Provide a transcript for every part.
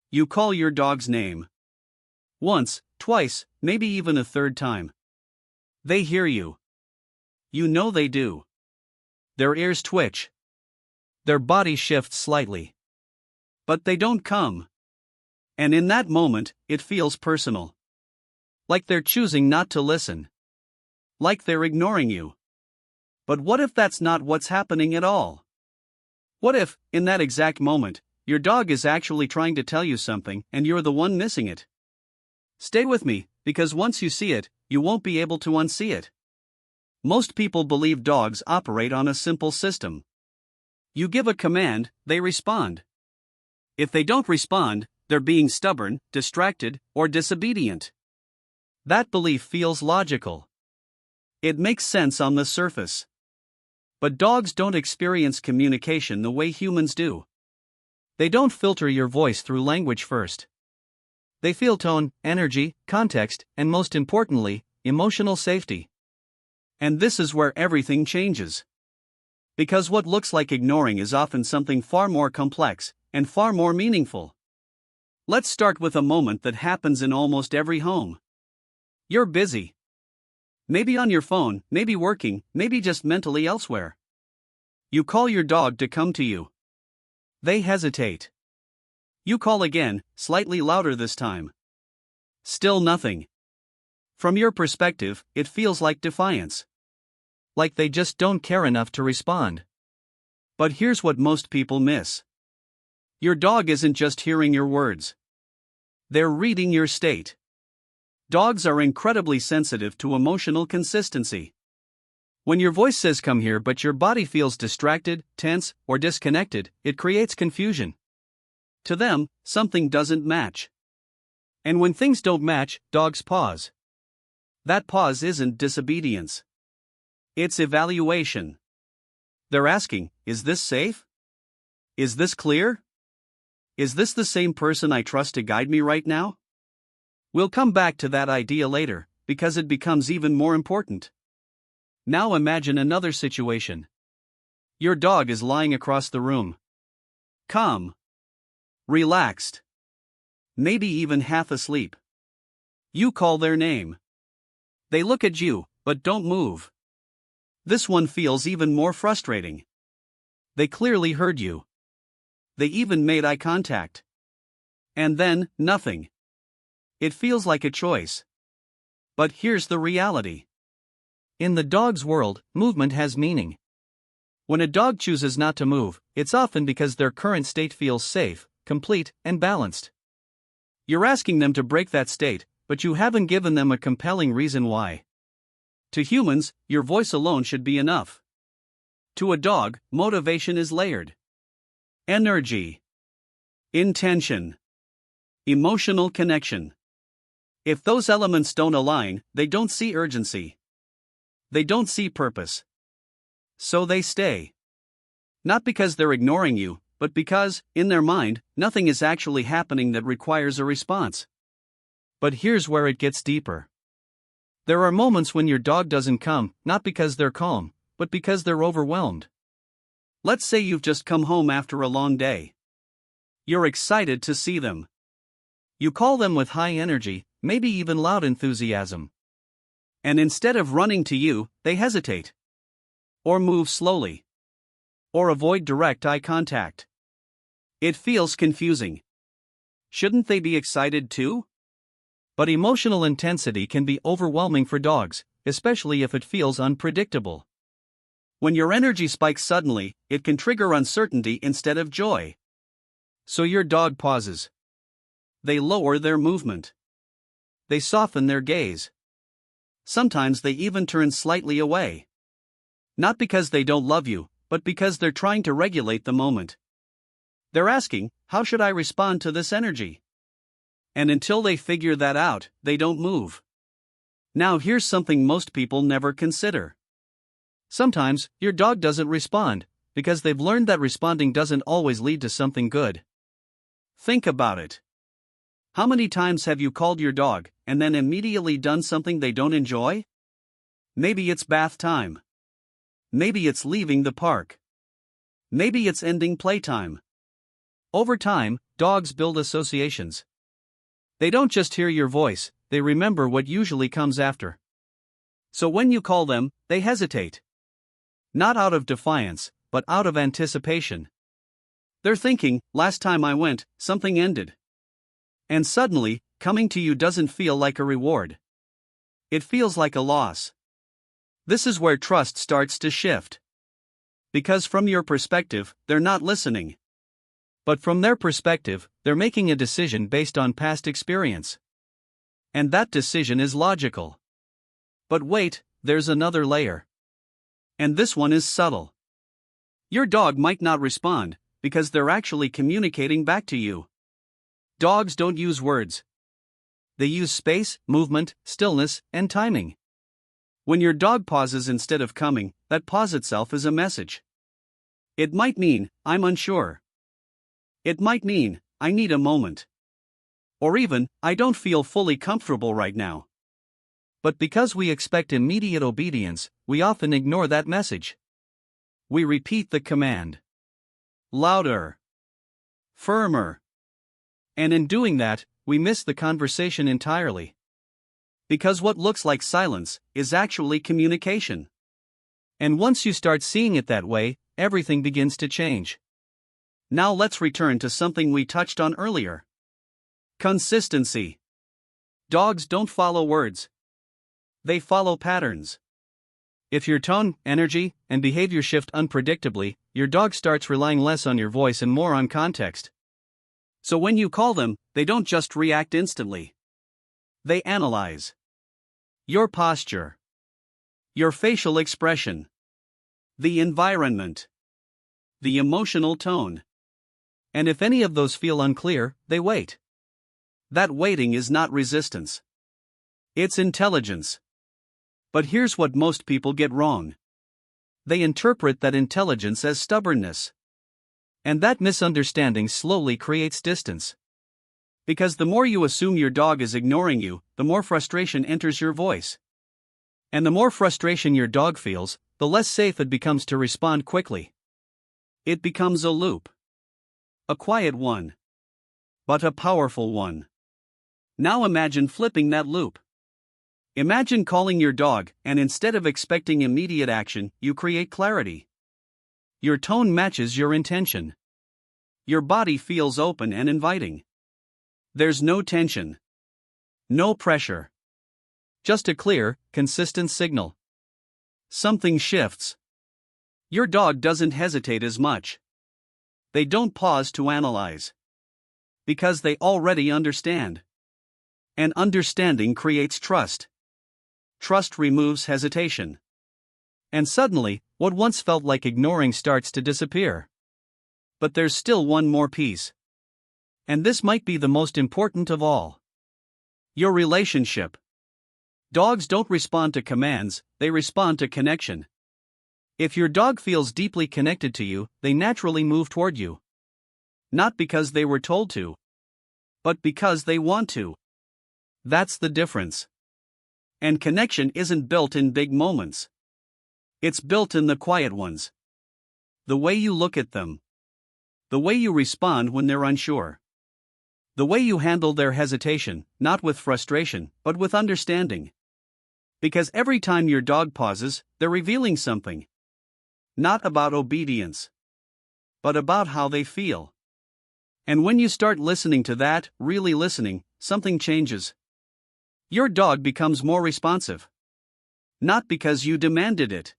You call your dog's name. Once, twice, maybe even a third time. They hear you. You know they do. Their ears twitch. Their body shifts slightly. But they don't come. And in that moment, it feels personal. Like they're choosing not to listen. Like they're ignoring you. But what if that's not what's happening at all? What if, in that exact moment, your dog is actually trying to tell you something and you're the one missing it? Stay with me, because once you see it, you won't be able to unsee it. Most people believe dogs operate on a simple system. You give a command, they respond. If they don't respond, they're being stubborn, distracted, or disobedient. That belief feels logical. It makes sense on the surface. But dogs don't experience communication the way humans do. They don't filter your voice through language first. They feel tone, energy, context, and most importantly, emotional safety. And this is where everything changes. Because what looks like ignoring is often something far more complex and far more meaningful. Let's start with a moment that happens in almost every home. You're busy. Maybe on your phone, maybe working, maybe just mentally elsewhere. You call your dog to come to you. They hesitate. You call again, slightly louder this time. Still nothing. From your perspective, it feels like defiance. Like they just don't care enough to respond. But here's what most people miss. Your dog isn't just hearing your words. They're reading your state. Dogs are incredibly sensitive to emotional consistency. When your voice says come here but your body feels distracted, tense, or disconnected, it creates confusion. To them, something doesn't match. And when things don't match, dogs pause. That pause isn't disobedience. It's evaluation. They're asking, is this safe? Is this clear? Is this the same person I trust to guide me right now? We'll come back to that idea later, because it becomes even more important. Now imagine another situation. Your dog is lying across the room. Calm. Relaxed. Maybe even half asleep. You call their name. They look at you, but don't move. This one feels even more frustrating. They clearly heard you. They even made eye contact. And then, nothing. It feels like a choice. But here's the reality. In the dog's world, movement has meaning. When a dog chooses not to move, it's often because their current state feels safe, complete, and balanced. You're asking them to break that state, but you haven't given them a compelling reason why. To humans, your voice alone should be enough. To a dog, motivation is layered. Energy. Intention. Emotional connection. If those elements don't align, they don't see urgency. They don't see purpose. So they stay. Not because they're ignoring you, but because, in their mind, nothing is actually happening that requires a response. But here's where it gets deeper. There are moments when your dog doesn't come, not because they're calm, but because they're overwhelmed. Let's say you've just come home after a long day. You're excited to see them. You call them with high energy, maybe even loud enthusiasm. And instead of running to you, they hesitate. Or move slowly. Or avoid direct eye contact. It feels confusing. Shouldn't they be excited too? But emotional intensity can be overwhelming for dogs, especially if it feels unpredictable. When your energy spikes suddenly, it can trigger uncertainty instead of joy. So your dog pauses. They lower their movement. They soften their gaze. Sometimes they even turn slightly away. Not because they don't love you, but because they're trying to regulate the moment. They're asking, how should I respond to this energy? And until they figure that out, they don't move. Now here's something most people never consider. Sometimes, your dog doesn't respond, because they've learned that responding doesn't always lead to something good. Think about it. How many times have you called your dog, and then immediately done something they don't enjoy? Maybe it's bath time. Maybe it's leaving the park. Maybe it's ending playtime. Over time, dogs build associations. They don't just hear your voice, they remember what usually comes after. So when you call them, they hesitate. Not out of defiance, but out of anticipation. They're thinking, last time I went, something ended. And suddenly, coming to you doesn't feel like a reward. It feels like a loss. This is where trust starts to shift. Because from your perspective, they're not listening. But from their perspective, they're making a decision based on past experience. And that decision is logical. But wait, there's another layer. And this one is subtle. Your dog might not respond, because they're actually communicating back to you. Dogs don't use words. They use space, movement, stillness, and timing. When your dog pauses instead of coming, that pause itself is a message. It might mean, I'm unsure. It might mean, I need a moment. Or even, I don't feel fully comfortable right now. But because we expect immediate obedience, we often ignore that message. We repeat the command. Louder. Firmer. And in doing that, we miss the conversation entirely. Because what looks like silence is actually communication. And once you start seeing it that way, everything begins to change. Now let's return to something we touched on earlier. Consistency. Dogs don't follow words. They follow patterns. If your tone, energy, and behavior shift unpredictably, your dog starts relying less on your voice and more on context. So when you call them, they don't just react instantly. They analyze your posture, your facial expression, the environment, the emotional tone. And if any of those feel unclear, they wait. That waiting is not resistance. It's intelligence. But here's what most people get wrong. They interpret that intelligence as stubbornness. And that misunderstanding slowly creates distance. Because the more you assume your dog is ignoring you, the more frustration enters your voice. And the more frustration your dog feels, the less safe it becomes to respond quickly. It becomes a loop. A quiet one. But a powerful one. Now imagine flipping that loop. Imagine calling your dog, and instead of expecting immediate action, you create clarity. Your tone matches your intention. Your body feels open and inviting. There's no tension. No pressure. Just a clear, consistent signal. Something shifts. Your dog doesn't hesitate as much. They don't pause to analyze. Because they already understand. And understanding creates trust. Trust removes hesitation. And suddenly, what once felt like ignoring starts to disappear. But there's still one more piece. And this might be the most important of all. Your relationship. Dogs don't respond to commands, they respond to connection. If your dog feels deeply connected to you, they naturally move toward you. Not because they were told to, but because they want to. That's the difference. And connection isn't built in big moments. It's built in the quiet ones. The way you look at them. The way you respond when they're unsure. The way you handle their hesitation, not with frustration, but with understanding. Because every time your dog pauses, they're revealing something. Not about obedience, but about how they feel. And when you start listening to that, really listening, something changes. Your dog becomes more responsive. Not because you demanded it,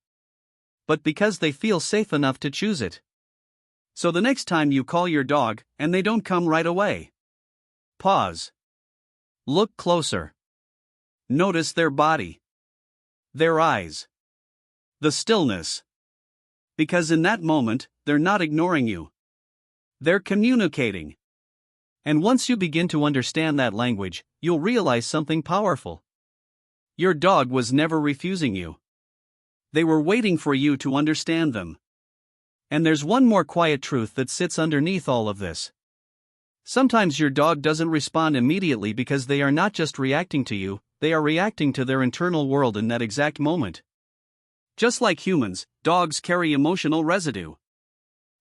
but because they feel safe enough to choose it. So the next time you call your dog, and they don't come right away, pause. Look closer. Notice their body. Their eyes. The stillness. Because in that moment, they're not ignoring you. They're communicating. And once you begin to understand that language, you'll realize something powerful. Your dog was never refusing you. They were waiting for you to understand them. And there's one more quiet truth that sits underneath all of this. Sometimes your dog doesn't respond immediately because they are not just reacting to you, they are reacting to their internal world in that exact moment. Just like humans, dogs carry emotional residue.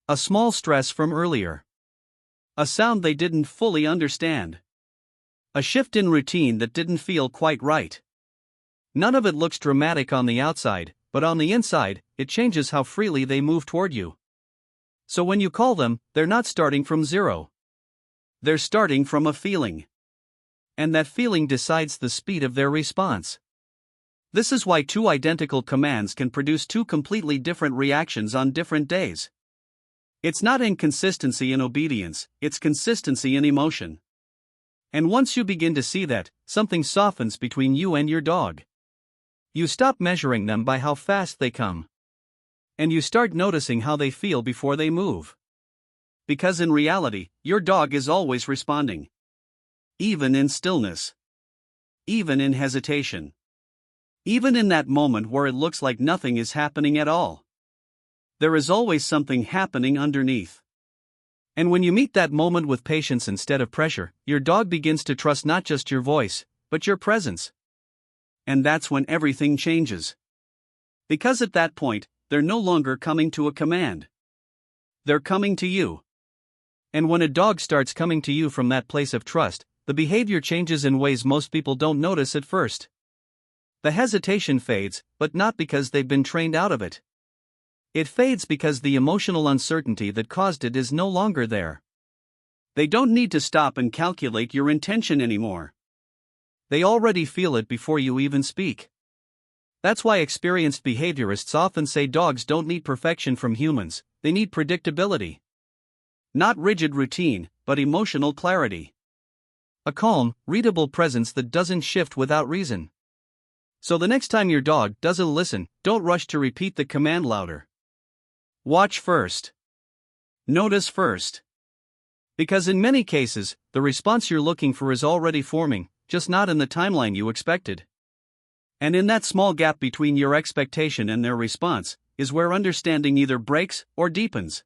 A small stress from earlier. A sound they didn't fully understand. A shift in routine that didn't feel quite right. None of it looks dramatic on the outside, but on the inside, it changes how freely they move toward you. So when you call them, they're not starting from zero. They're starting from a feeling. And that feeling decides the speed of their response. This is why two identical commands can produce two completely different reactions on different days. It's not inconsistency in obedience, it's consistency in emotion. And once you begin to see that, something softens between you and your dog. You stop measuring them by how fast they come. And you start noticing how they feel before they move. Because in reality, your dog is always responding. Even in stillness. Even in hesitation. Even in that moment where it looks like nothing is happening at all. There is always something happening underneath. And when you meet that moment with patience instead of pressure, your dog begins to trust not just your voice, but your presence. And that's when everything changes. Because at that point, they're no longer coming to a command. They're coming to you. And when a dog starts coming to you from that place of trust, the behavior changes in ways most people don't notice at first. The hesitation fades, but not because they've been trained out of it. It fades because the emotional uncertainty that caused it is no longer there. They don't need to stop and calculate your intention anymore. They already feel it before you even speak. That's why experienced behaviorists often say dogs don't need perfection from humans, they need predictability. Not rigid routine, but emotional clarity. A calm, readable presence that doesn't shift without reason. So the next time your dog doesn't listen, don't rush to repeat the command louder. Watch first. Notice first. Because in many cases, the response you're looking for is already forming, just not in the timeline you expected. And in that small gap between your expectation and their response, is where understanding either breaks or deepens.